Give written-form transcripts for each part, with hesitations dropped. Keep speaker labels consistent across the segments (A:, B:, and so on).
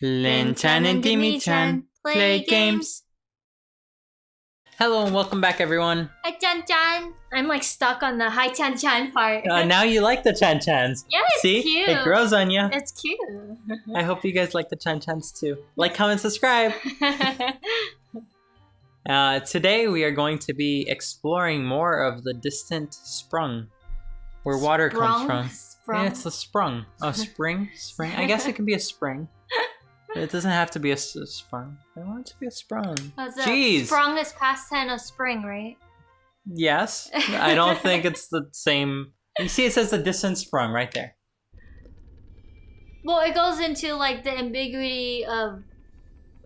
A: Linh-chan and Dimi-chan play games. Hello and welcome back, everyone.
B: Hi, Chan-chan. I'm like stuck on the hi, Chan-chan part.
A: Now you like the Chan-chans.
B: Yeah, it's
A: See?
B: cute.
A: It grows on you.
B: It's cute.
A: I hope you guys like the Chan-chans too. Like, comment, subscribe. Today we are going to be exploring more of the distant sprung, where water comes from.
B: Sprung?
A: Yeah, it's the sprung. Oh, spring? Spring? I guess it can be a spring. It doesn't have to be a sprung. I want it to be a sprung. Jeez.
B: Sprung is past tense of spring, right?
A: Yes. I don't think it's the same. You see, it says the distant sprung right there.
B: Well, it goes into like the ambiguity of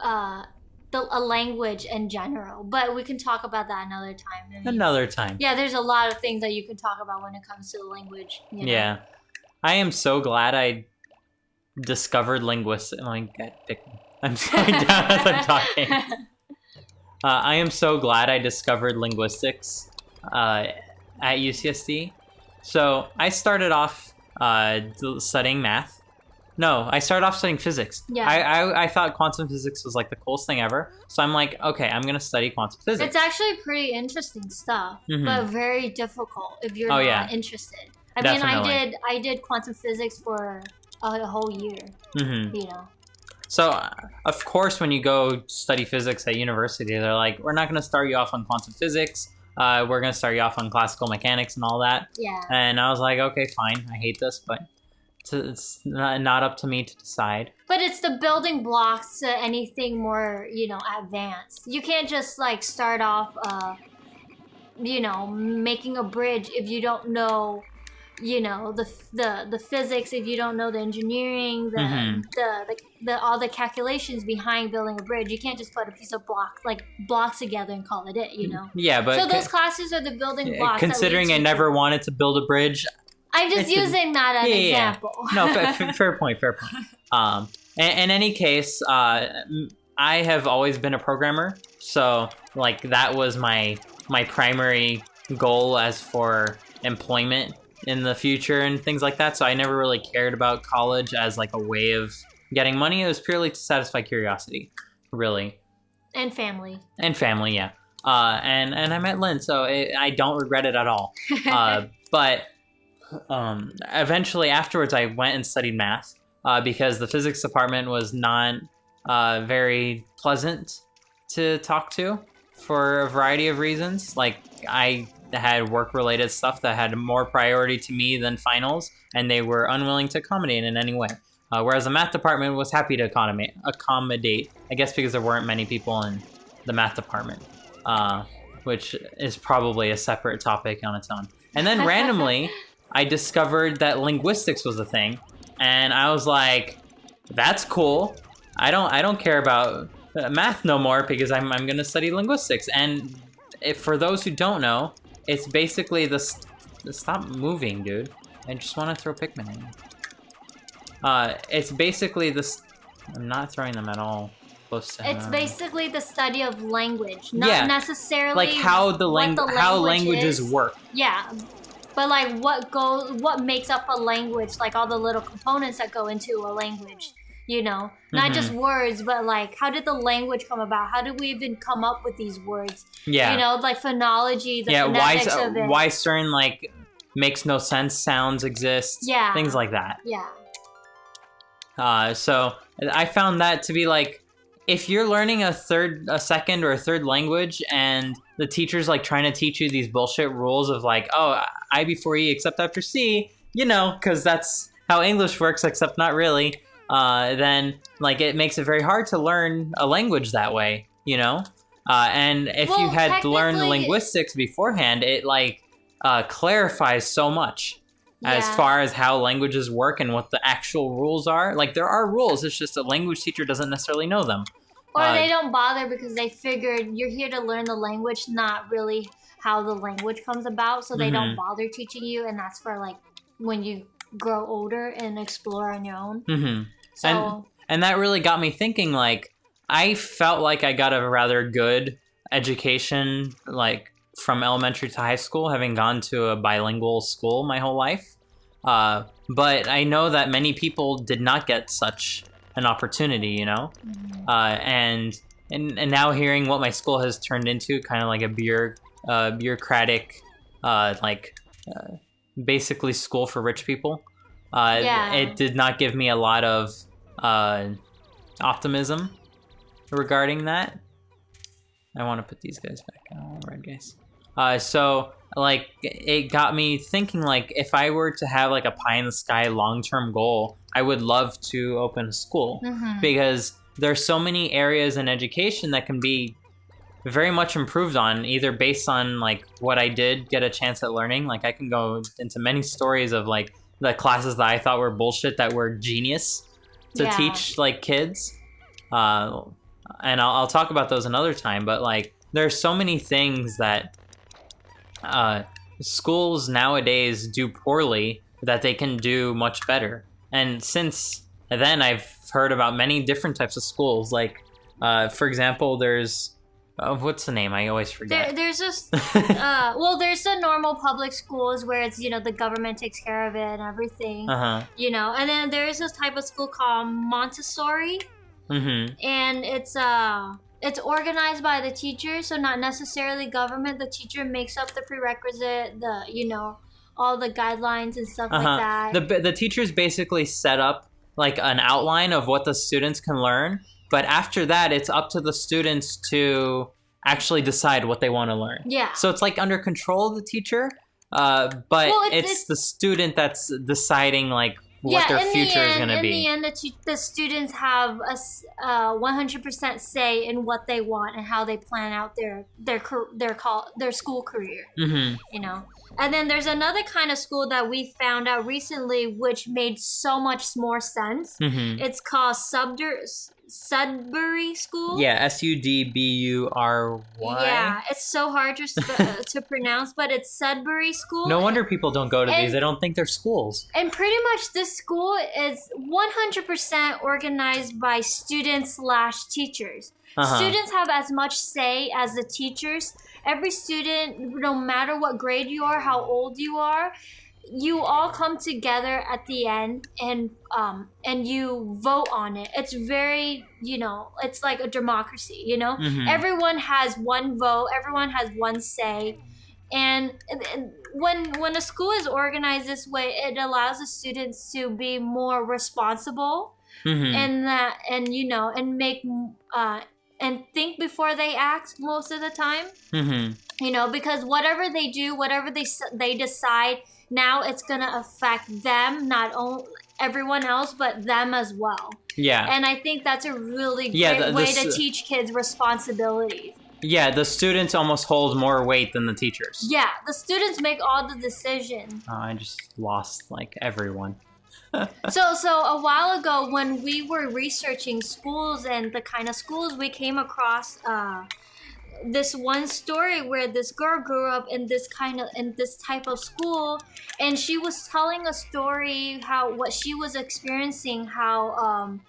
B: a language in general, but we can talk about that another time.
A: Another time.
B: Yeah, there's a lot of things that you can talk about when it comes to the language. You know?
A: Yeah. I am so glad I discovered linguistics. Pikmin. I'm slowing down as I'm talking. I am so glad I discovered linguistics at UCSD. So I started off studying math. No, I started off studying physics.
B: Yeah.
A: I thought quantum physics was like the coolest thing ever. So I'm like, okay, I'm gonna study quantum physics.
B: It's actually pretty interesting stuff, but very difficult if you're not interested.
A: Definitely.
B: I did quantum physics for a whole year. You know.
A: So, of course, when you go study physics at university, they're like, we're not going to start you off on quantum physics. We're going to start you off on classical mechanics and all that.
B: Yeah.
A: And I was like, okay, fine. I hate this, but it's not up to me to decide.
B: But it's the building blocks to anything more, advanced. You can't just, like, start off, making a bridge if you don't know... the physics, if you don't know the engineering, the all the calculations behind building a bridge. You can't just put a piece of blocks together and call it it,
A: Yeah, but
B: so those classes are the building blocks.
A: Considering I never wanted to build a bridge,
B: I'm just using that as an example.
A: No, fair point. In any case, I have always been a programmer, so like that was my primary goal as for employment in the future and things like that. So I never really cared about college as like a way of getting money. It was purely to satisfy curiosity, really.
B: And family,
A: yeah. And I met Lynn, so I don't regret it at all. But eventually afterwards I went and studied math because the physics department was not very pleasant to talk to for a variety of reasons. Like I had work-related stuff that had more priority to me than finals, and they were unwilling to accommodate in any way. Whereas the math department was happy to accommodate, I guess because there weren't many people in the math department, which is probably a separate topic on its own. And then randomly, I discovered that linguistics was a thing, and I was like, that's cool. I don't care about math no more because I'm going to study linguistics. And for those who don't know, it's basically stop moving, dude. I just want to throw Pikmin at you. It's basically I'm not throwing them at all close to him.
B: It's basically the study of language, not necessarily
A: like how how languages work.
B: Yeah, but like what makes up a language, like all the little components that go into a language. Not just words, but like how did the language come about? How did we even come up with these words? Yeah, like phonology, the phonetics of it.
A: Why certain like makes no sense sounds exist? Yeah, things like that.
B: Yeah.
A: So I found that to be like, if you're learning a second or a third language, and the teacher's like trying to teach you these bullshit rules of like, oh, I before E except after C, because that's how English works, except not really. Then like it makes it very hard to learn a language that way, and if you had learned linguistics beforehand, it like clarifies so much as far as how languages work and what the actual rules are. Like there are rules, it's just a language teacher doesn't necessarily know them.
B: Or they don't bother because they figured you're here to learn the language, not really how the language comes about, so they don't bother teaching you, and that's for like when you grow older and explore on your own. So,
A: and that really got me thinking, like, I felt like I got a rather good education, like, from elementary to high school, having gone to a bilingual school my whole life. But I know that many people did not get such an opportunity, you know. And now hearing what my school has turned into, kind of like a bureaucratic, basically school for rich people. It did not give me a lot of optimism regarding that. I want to put these guys back. I don't want red guys. So like it got me thinking, like if I were to have like a pie in the sky long-term goal, I would love to open a school because there's so many areas in education that can be very much improved on, either based on like what I did get a chance at learning. Like I can go into many stories of like the classes that I thought were bullshit that were genius to teach like kids. And I'll talk about those another time, but like there's so many things that schools nowadays do poorly that they can do much better. And since then, I've heard about many different types of schools. Like, for example, there's what's the name? I always forget.
B: There's just there's the normal public schools where it's, you know, the government takes care of it and everything, you know. And then there's this type of school called Montessori. And it's organized by the teacher, so not necessarily government. The teacher makes up the prerequisite, all the guidelines and stuff like that.
A: The teachers basically set up like an outline of what the students can learn, but after that, it's up to the students to actually decide what they want to learn. Yeah. So it's like under control of the teacher, but it's the student that's deciding like what their future is going to be.
B: In the end, the students have a 100% say in what they want and how they plan out their school career. You know, and then there's another kind of school that we found out recently, which made so much more sense. It's called Sudbury School.
A: Yeah, Sudbury.
B: Yeah, it's so hard to pronounce, but it's Sudbury School.
A: No wonder people don't go to these. They don't think they're schools.
B: And pretty much this school is 100% organized by students/teachers. Students have as much say as the teachers. Every student, no matter what grade you are, how old you are, you all come together at the end and you vote on it. It's very, it's like a democracy, Everyone has one vote, everyone has one say. And when a school is organized this way, it allows the students to be more responsible and make and think before they act most of the time. Because whatever they do, whatever they decide, now it's gonna affect them, not only everyone else, but them as well. Yeah. And I think that's a really great way to teach kids responsibility.
A: Yeah, the students almost hold more weight than the teachers.
B: Yeah, the students make all the decisions.
A: Oh, I just lost like everyone.
B: So a while ago, when we were researching schools and the kind of schools, we came across this one story where this girl grew up in this type of school, and she was telling a story what she was experiencing, how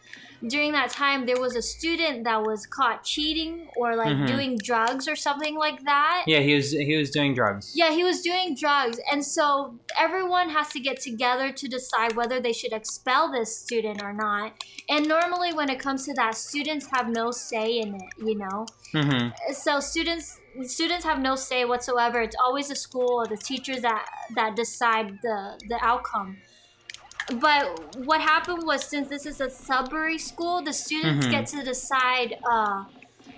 B: during that time there was a student that was caught cheating or like doing drugs or something like that.
A: Yeah, he was doing drugs.
B: Yeah, he was doing drugs, and so everyone has to get together to decide whether they should expel this student or not. And normally when it comes to that, students have no say in it, So students have no say whatsoever. It's always the school or the teachers that decide the outcome. But what happened was, since this is a Sudbury school, the students get to decide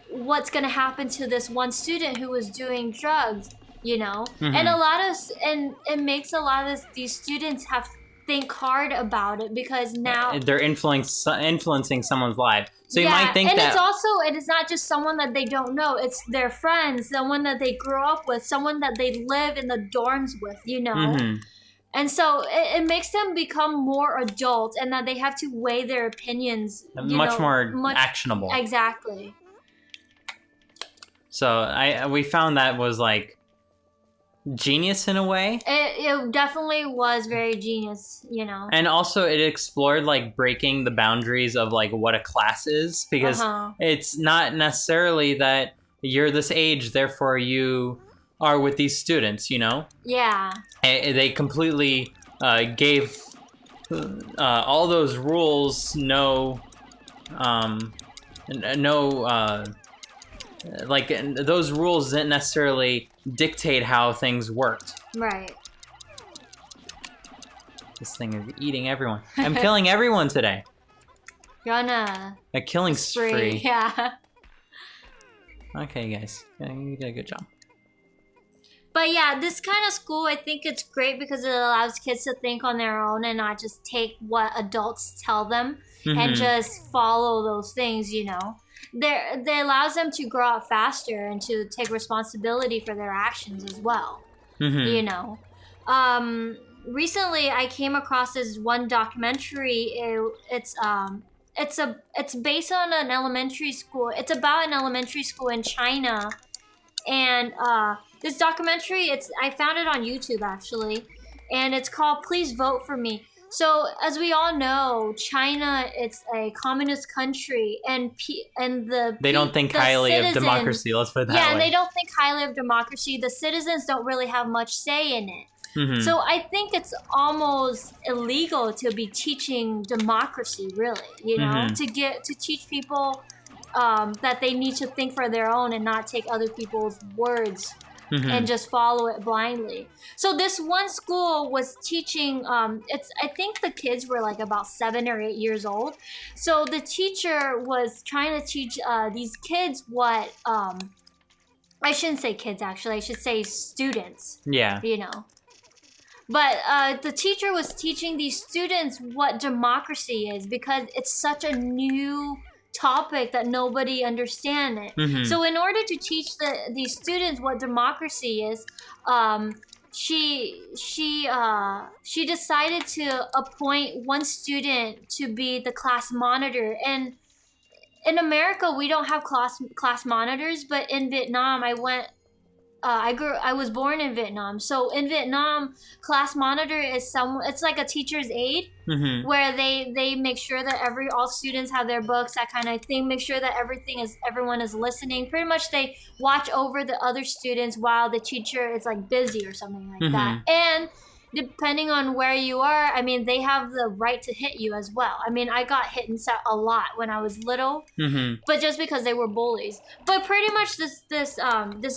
B: what's going to happen to this one student who was doing drugs, and it makes a lot of these students have to think hard about it, because now
A: they're influencing someone's life. So you might think
B: it is not just someone that they don't know. It's their friends, someone that they grew up with, someone that they live in the dorms with, And so it makes them become more adult, and that they have to weigh their opinions.
A: Much more actionable.
B: Exactly.
A: So we found that was like genius in a way.
B: It definitely was very genius,
A: And also it explored like breaking the boundaries of like what a class is, because it's not necessarily that you're this age, therefore you are with these students, Yeah. They completely gave all those rules no like those rules didn't necessarily dictate how things worked.
B: Right.
A: This thing is eating everyone. I'm killing everyone today.
B: You're on a
A: killing spree.
B: Yeah.
A: Okay, guys. You did a good job.
B: But yeah, this kind of school, I think it's great because it allows kids to think on their own and not just take what adults tell them and just follow those things, you know. They allows them to grow up faster and to take responsibility for their actions as well, you know. Recently, I came across this one documentary. It's based on an elementary school. It's about an elementary school in China, and this documentary, I found it on YouTube actually, and it's called "Please Vote for Me." So as we all know, China, it's a communist country, and they
A: don't think highly of democracy. Let's put it that way.
B: Yeah, and they don't think highly of democracy. The citizens don't really have much say in it. So I think it's almost illegal to be teaching democracy, really, you know, to teach people that they need to think for their own and not take other people's words and just follow it blindly. So this one school was teaching, I think the kids were like about 7 or 8 years old. So the teacher was trying to teach these kids what, I shouldn't say kids actually, I should say students.
A: Yeah.
B: You know. But the teacher was teaching these students what democracy is because it's such a new topic that nobody understands it. So in order to teach these students what democracy is, she decided to appoint one student to be the class monitor. And in America, we don't have class monitors, but in Vietnam, I was born in Vietnam. So in Vietnam, class monitor is it's like a teacher's aide, where they make sure that all students have their books, that kind of thing, make sure that everyone is listening. Pretty much they watch over the other students while the teacher is like busy or something like that. And depending on where you are, I mean, they have the right to hit you as well. I mean, I got hit and set a lot when I was little, but just because they were bullies. But pretty much this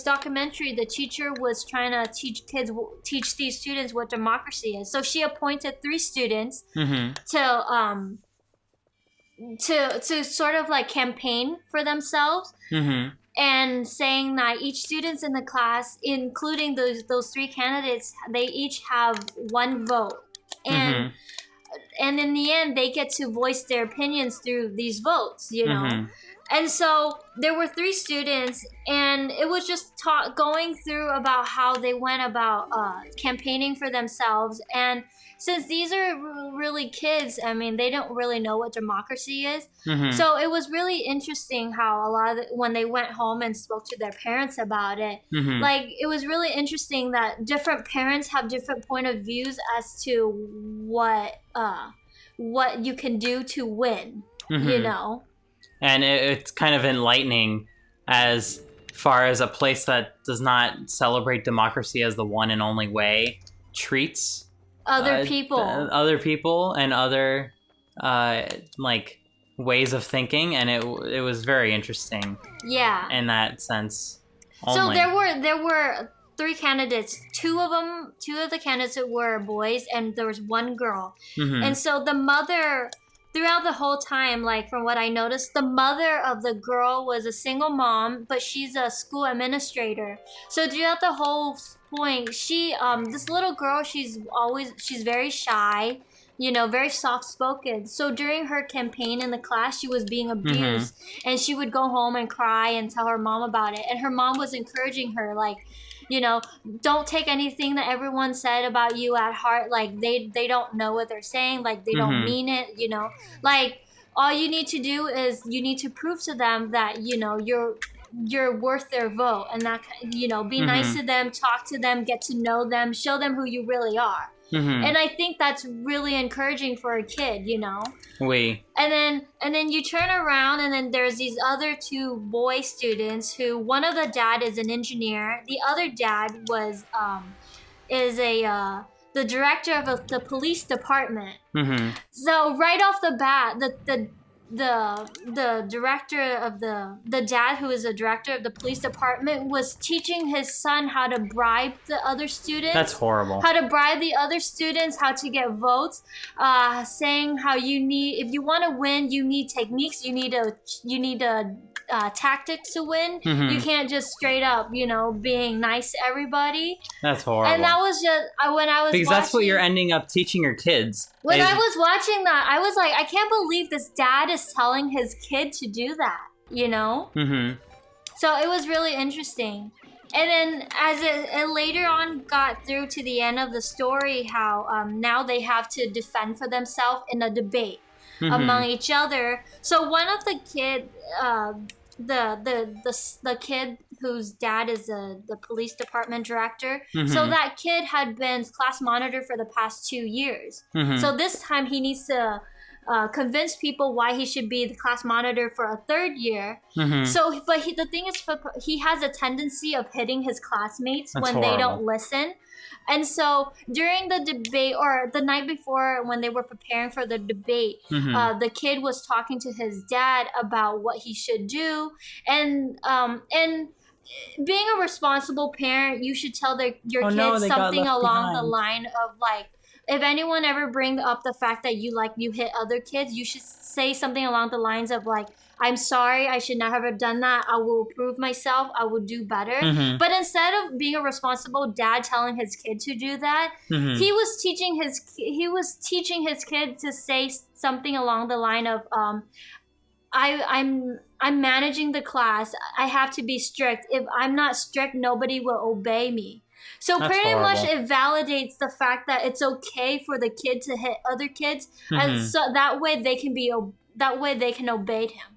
B: documentary, the teacher was trying to teach these students what democracy is. So she appointed 3 students to sort of like campaign for themselves. And saying that each students in the class, including those 3 candidates, they each have 1 vote. And in the end, they get to voice their opinions through these votes, you know? And so there were 3 students, and it was just going through about how they went about campaigning for themselves. And since these are really kids, I mean, they don't really know what democracy is. So it was really interesting how when they went home and spoke to their parents about it, like it was really interesting that different parents have different point of views as to what you can do to win, you know?
A: And it's kind of enlightening as far as a place that does not celebrate democracy as the one and only way treats other people and other like ways of thinking, and it was very interesting. Yeah. In that sense. Only.
B: So there were 3 candidates. 2 of the candidates were boys, and there was 1 girl. And so the mother, throughout the whole time, like from what I noticed, the mother of the girl was a single mom, but she's a school administrator. So throughout the whole point, she this little girl, she's very shy, you know, very soft-spoken. So during her campaign in the class, she was being abused, and she would go home and cry and tell her mom about it. And her mom was encouraging her, like, you know, don't take anything that everyone said about you at heart. Like, they don't know what they're saying. Like, they don't mean it, you know. Like, all you need to do is you need to prove to them that, you know, you're worth their vote. And that, you know, be nice to them, talk to them, get to know them, show them who you really are. And I think that's really encouraging for a kid, you know. And then you turn around, and then there's these other 2 boy students who, one of the dad is an engineer, the other dad was the director of the police department. So right off the bat, the director of the dad who is the director of the police department was teaching his son how to bribe the other students.
A: That's horrible.
B: How to bribe the other students, how to get votes, saying how if you want to win, you need techniques, you need tactics to win.
A: Mm-hmm.
B: You can't just straight up, being nice to everybody.
A: That's horrible.
B: And that was just when I was
A: because that's what you're ending up teaching your kids.
B: When I was watching that, I was like, I can't believe this dad is telling his kid to do that,
A: Mm-hmm.
B: So it was really interesting. And then as it later on got through to the end of the story, how now they have to defend for themselves in a debate among each other. So one of the kid, the kid whose dad is the police department director. So that kid had been class monitor for the past 2 years. So this time he needs to convince people why he should be the class monitor for a 3rd year. So, but the thing is, he has a tendency of hitting his classmates when they don't listen. And so during the debate, or the night before when they were preparing for the debate, the kid was talking to his dad about what he should do. And being a responsible parent, you should tell your kids something along the line of like, if anyone ever bring up the fact that you hit other kids, you should say something along the lines of like, I'm sorry, I should not have done that. I will prove myself. I will do better. But instead of being a responsible dad telling his kid to do that, he was teaching his kid to say something along the line of, I'm managing the class. I have to be strict. If I'm not strict, nobody will obey me. So that's pretty horrible. Much it validates the fact that it's okay for the kid to hit other kids, and so that way they can obey him.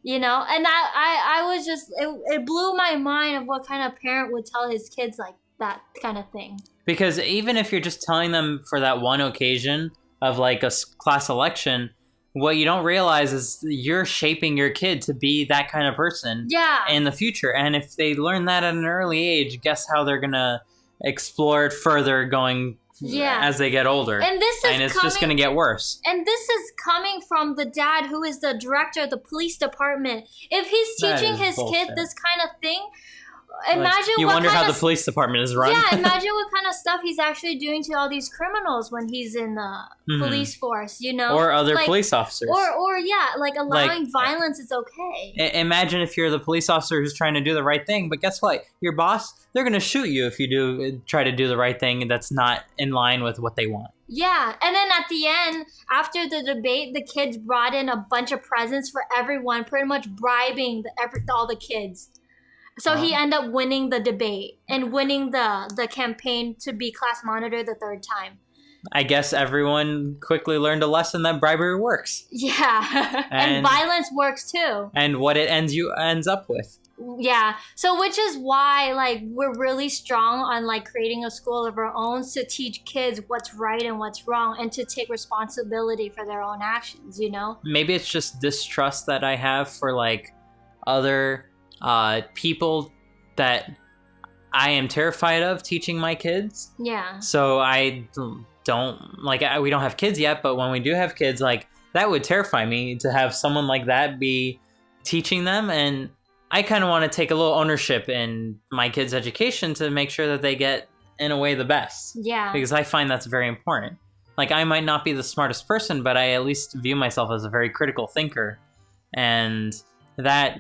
B: And I was just it blew my mind of what kind of parent would tell his kids like that kind of thing. Because
A: even if you're just telling them for that one occasion of like a class election, what you don't realize is you're shaping your kid to be that kind of person in the future. And if they learn that at an early age, guess how they're going to explore it further going as they get older. And it's just going to get worse.
B: And this is coming from the dad who is the director of the police department. If he's teaching his kid this kind of thing, imagine
A: you wonder how the police department is run.
B: Yeah, imagine what kind of stuff he's actually doing to all these criminals when he's in the police force, or
A: other police officers,
B: or allowing violence is okay.
A: Imagine if you're the police officer who's trying to do the right thing, but guess what? Your boss, they're gonna shoot you if you try to do the right thing that's not in line with what they want.
B: Yeah, and then at the end, after the debate, the kids brought in a bunch of presents for everyone, pretty much bribing all the kids. So he ended up winning the debate and winning the campaign to be class monitor the 3rd time.
A: I guess everyone quickly learned a lesson that bribery works.
B: Yeah, and violence works too.
A: And what it ends up with.
B: Yeah, so which is why we're really strong on creating a school of our own to teach kids what's right and what's wrong and to take responsibility for their own actions,
A: Maybe it's just distrust that I have for other people that I am terrified of teaching my kids.
B: Yeah.
A: So I don't we don't have kids yet, but when we do have kids, that would terrify me to have someone like that be teaching them. And I kind of want to take a little ownership in my kids' education to make sure that they get, in a way, the best.
B: Yeah.
A: Because I find that's very important. I might not be the smartest person, but I at least view myself as a very critical thinker. And that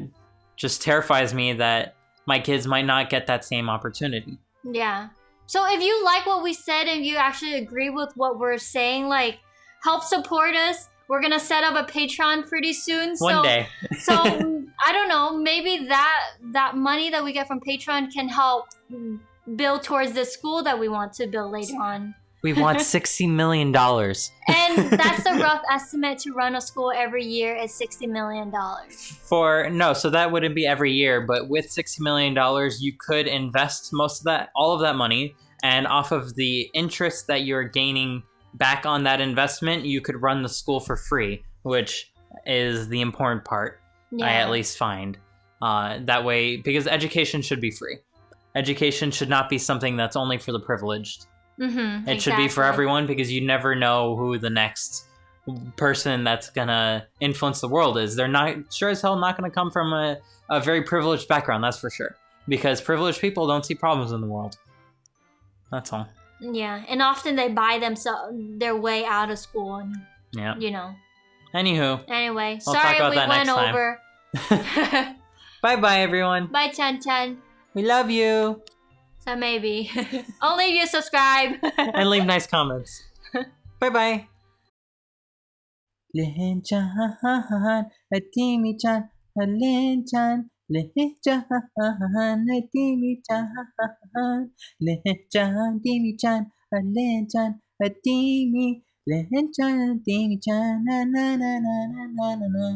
A: just terrifies me that my kids might not get that same opportunity.
B: Yeah. So if you like what we said and you actually agree with what we're saying, help support us. We're going to set up a Patreon pretty soon.
A: One day.
B: So I don't know, maybe that money that we get from Patreon can help build towards the school that we want to build later on.
A: We want $60 million.
B: And that's the rough estimate to run a school every year is $60 million.
A: So that wouldn't be every year, but with $60 million, you could invest all of that money, and off of the interest that you're gaining back on that investment, you could run the school for free, which is the important part, I at least find. That way, because education should be free. Education should not be something that's only for the privileged. It should be for everyone, because you never know who the next person that's gonna influence the world is. They're not sure as hell not gonna come from a very privileged background, that's for sure. Because privileged people don't see problems in the world. That's all.
B: Yeah, and often they buy their way out of school, and you know.
A: Anywho.
B: Anyway,
A: we'll
B: sorry
A: talk about
B: we
A: that
B: went
A: next
B: over.
A: Bye everyone.
B: Bye, Chan.
A: We love you.
B: So maybe. Only if you subscribe.
A: And leave nice comments. Bye. Linh-chan, Dimi-chan, Linh-chan, Linh-chan, Dimi-chan, Linh-chan, Dimi-chan, Linh-chan, Dimi, Linh-chan, Dimi-chan, na na na na na na na.